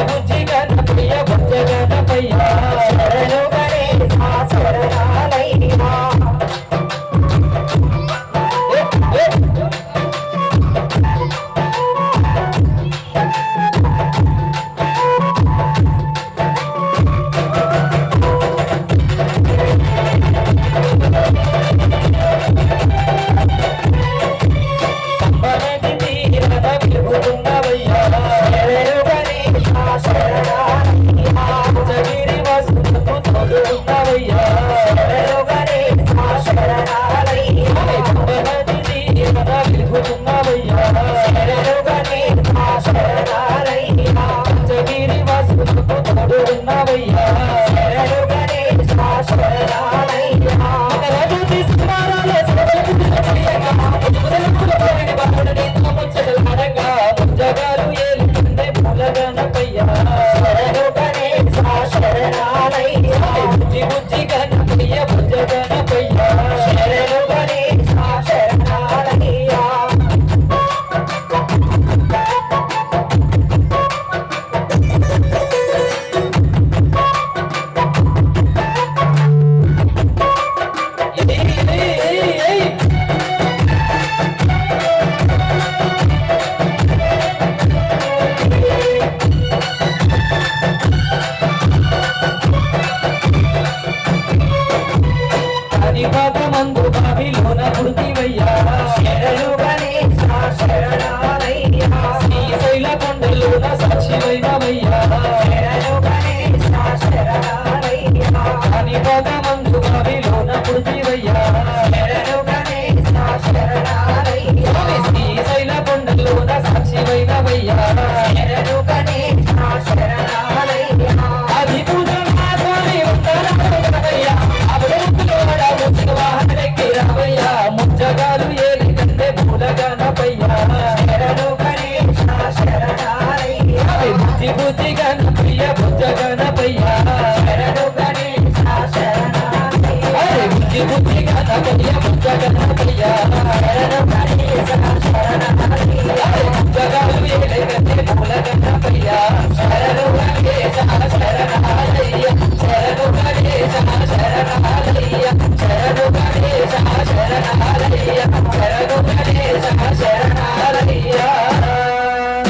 బుజ్జి బుజ్జి గణపయ్య బుజ్జ గణపయ్య శరణు గణేశ శరణాలయ్యా మందు బావిలోన పుడితివయ్యా శరణు గణేశ శరణాలయ్యా శ్రీశైల కొండలోన సాక్షివైనవయ్యా శరణు గణేశ శరణాలయ్యా కాణిపాక మందు బావిలోన పుడితివయ్యా శరణు గణేశ శరణాలయ్యా శ్రీశైల కొండలోన సాక్షివైనవయ్యా శరణు గణేశ శరణాలయ్యా అది పూజ మాసని ఉందనయ్యా ముజ్జగాలు ఏలి కంటే పూల గణపయ్యా శరణు గణేశ శరణాలయ్యా బుజ్జి బుజ్జి గణపయ్య బుజ్జ గణపయ్యా శరణు గణేశ శరణాలయ్యా బుజ్జి బుజ్జి గణపయ్య బుజ్జ గణపయ్యా శరణు గణేశ శరణాలయ్యా ముజ్జగాలు ఏలి కంటే పూల గణపయ్యా